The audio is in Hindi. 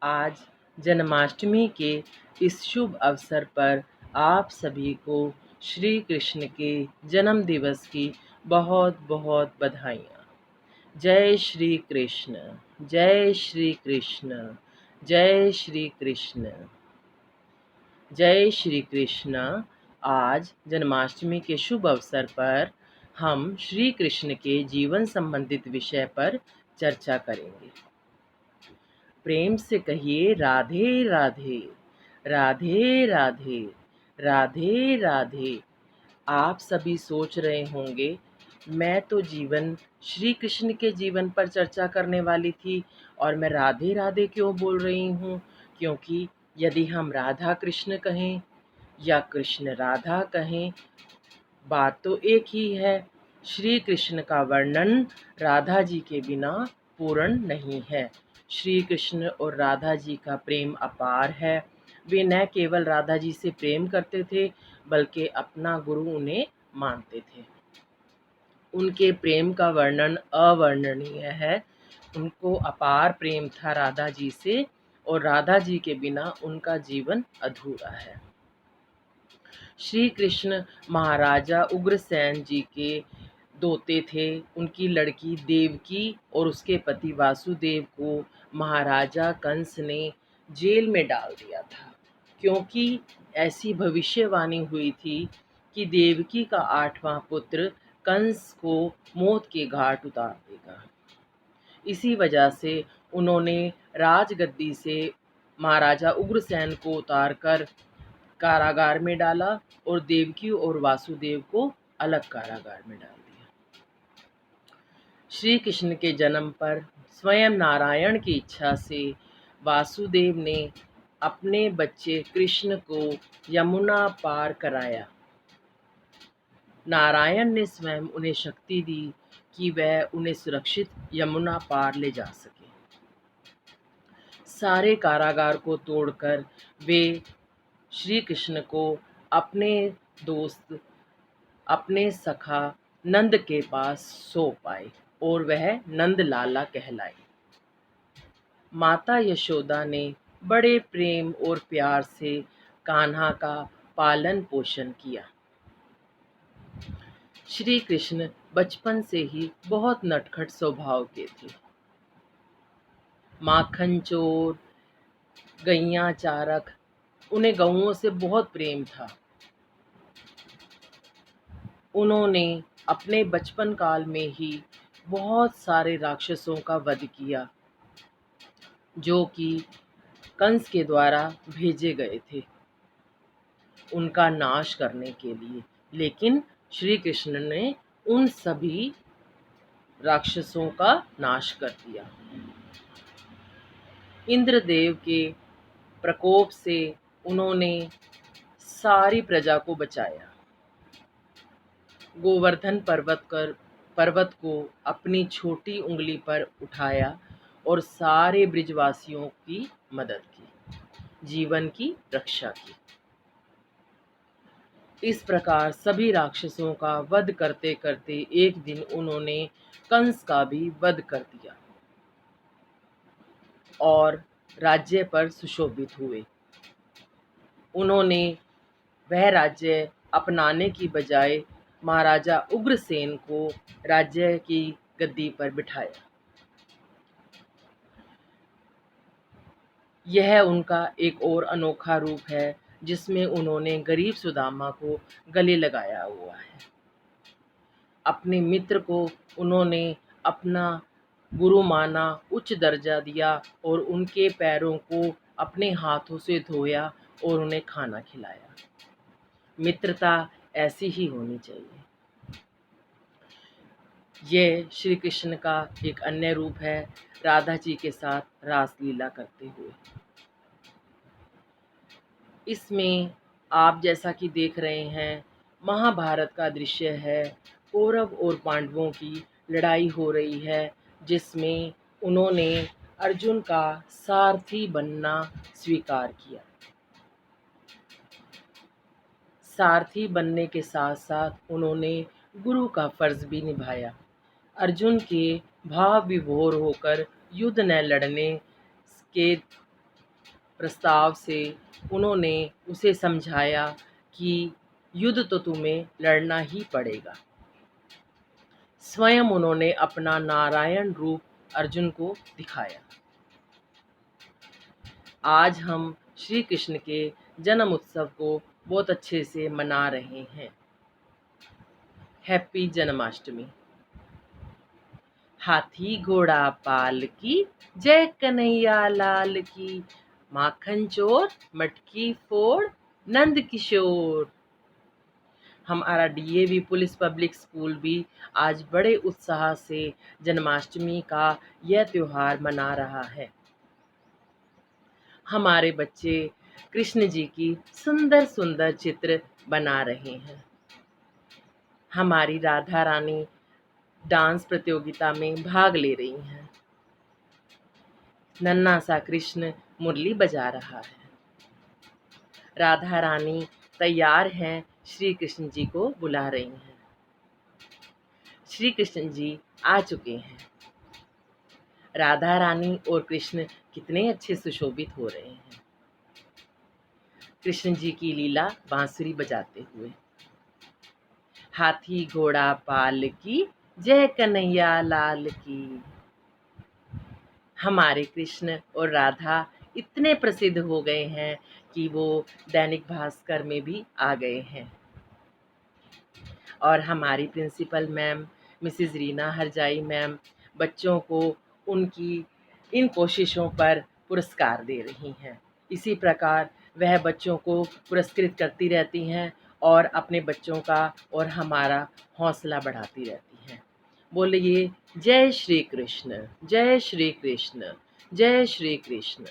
आज जन्माष्टमी के इस शुभ अवसर पर आप सभी को श्री कृष्ण के जन्म दिवस की बहुत बहुत बधाइयाँ। जय श्री कृष्ण, जय श्री कृष्ण, जय श्री कृष्ण, जय श्री कृष्ण। आज जन्माष्टमी के शुभ अवसर पर हम श्री कृष्ण के जीवन संबंधित विषय पर चर्चा करेंगे। प्रेम से कहिए राधे राधे, राधे राधे, राधे राधे। आप सभी सोच रहे होंगे, मैं तो जीवन श्री कृष्ण के जीवन पर चर्चा करने वाली थी और मैं राधे राधे क्यों बोल रही हूँ। क्योंकि यदि हम राधा कृष्ण कहें या कृष्ण राधा कहें, बात तो एक ही है। श्री कृष्ण का वर्णन राधा जी के बिना पूर्ण नहीं है। श्री कृष्ण और राधा जी का प्रेम अपार है। वे न केवल राधा जी से प्रेम करते थे, बल्कि अपना गुरु उन्हें मानते थे। उनके प्रेम का वर्णन अवर्णनीय है। उनको अपार प्रेम था राधा जी से, और राधा जी के बिना उनका जीवन अधूरा है। श्री कृष्ण महाराजा उग्रसेन जी के दोते थे। उनकी लड़की देवकी और उसके पति वासुदेव को महाराजा कंस ने जेल में डाल दिया था, क्योंकि ऐसी भविष्यवाणी हुई थी कि देवकी का 8वां पुत्र कंस को मौत के घाट उतार देगा। इसी वजह से उन्होंने राजगद्दी से महाराजा उग्रसेन को उतारकर कारागार में डाला और देवकी और वासुदेव को अलग कारागार में डाल दिया। श्री कृष्ण के जन्म पर स्वयं नारायण की इच्छा से वासुदेव ने अपने बच्चे कृष्ण को यमुना पार कराया। नारायण ने स्वयं उन्हें शक्ति दी कि वह उन्हें सुरक्षित यमुना पार ले जा सके। सारे कारागार को तोड़कर वे श्री कृष्ण को अपने दोस्त, अपने सखा नंद के पास सौंप आए और वह नंद लाला कहलाए। माता यशोदा ने बड़े प्रेम और प्यार से कान्हा का पालन पोषण किया। श्री कृष्ण बचपन से ही बहुत नटखट स्वभाव के थे। माखन चोर, गैया चारक, उन्हें गौओं से बहुत प्रेम था। उन्होंने अपने बचपन काल में ही बहुत सारे राक्षसों का वध किया, जो कि कंस के द्वारा भेजे गए थे उनका नाश करने के लिए। लेकिन श्री कृष्ण ने उन सभी राक्षसों का नाश कर दिया। इंद्रदेव के प्रकोप से उन्होंने सारी प्रजा को बचाया। गोवर्धन पर्वत को अपनी छोटी उंगली पर उठाया और सारे ब्रिजवासियों की मदद की, जीवन की रक्षा की। इस प्रकार सभी राक्षसों का वध करते करते एक दिन उन्होंने कंस का भी वध कर दिया और राज्य पर सुशोभित हुए। उन्होंने वह राज्य अपनाने की बजाय महाराजा उग्रसेन को राज्य की गद्दी पर बिठाया। यह उनका एक और अनोखा रूप है, जिसमें उन्होंने गरीब सुदामा को गले लगाया हुआ है। अपने मित्र को उन्होंने अपना गुरु माना, उच्च दर्जा दिया और उनके पैरों को अपने हाथों से धोया और उन्हें खाना खिलाया। मित्रता ऐसी ही होनी चाहिए। यह श्री कृष्ण का एक अन्य रूप है, राधा जी के साथ रासलीला करते हुए। इसमें आप जैसा कि देख रहे हैं, महाभारत का दृश्य है। कौरव और पांडवों की लड़ाई हो रही है, जिसमें उन्होंने अर्जुन का सारथी बनना स्वीकार किया। सारथी बनने के साथ साथ उन्होंने गुरु का फर्ज भी निभाया। अर्जुन के भाव विभोर होकर युद्ध न लड़ने के प्रस्ताव से उन्होंने उसे समझाया कि युद्ध तो तुम्हें लड़ना ही पड़ेगा। स्वयं उन्होंने अपना नारायण रूप अर्जुन को दिखाया। आज हम श्री कृष्ण के जन्म उत्सव को बहुत अच्छे से मना रहे हैं। हैप्पी जन्माष्टमी। हाथी घोड़ा पाल की, जय कन्हैया लाल की, माखन चोर मटकी फोड़ नंद किशोर। हमारा डीएवी पुलिस पब्लिक स्कूल भी आज बड़े उत्साह से जन्माष्टमी का यह त्योहार मना रहा है। हमारे बच्चे कृष्ण जी की सुंदर सुंदर चित्र बना रहे हैं। हमारी राधा रानी डांस प्रतियोगिता में भाग ले रही हैं। नन्हा सा कृष्ण मुरली बजा रहा है। राधा रानी तैयार हैं, श्री कृष्ण जी को बुला रही हैं। श्री कृष्ण जी आ चुके हैं। राधा रानी और कृष्ण कितने अच्छे सुशोभित हो रहे हैं। कृष्ण जी की लीला बांसुरी बजाते हुए। हाथी घोड़ा पाल की, जय कन्हैया लाल की। हमारे कृष्ण और राधा इतने प्रसिद्ध हो गए हैं कि वो दैनिक भास्कर में भी आ गए हैं। और हमारी principal ma'am Mrs Reena हरजाई ma'am बच्चों को उनकी इन कोशिशों पर पुरस्कार दे रही हैं। इसी प्रकार वह बच्चों को पुरस्कृत करती रहती हैं और अपने बच्चों का और हमारा हौसला बढ़ाती रहती हैं। बोलिए जय श्री कृष्ण, जय श्री कृष्ण, जय श्री कृष्ण।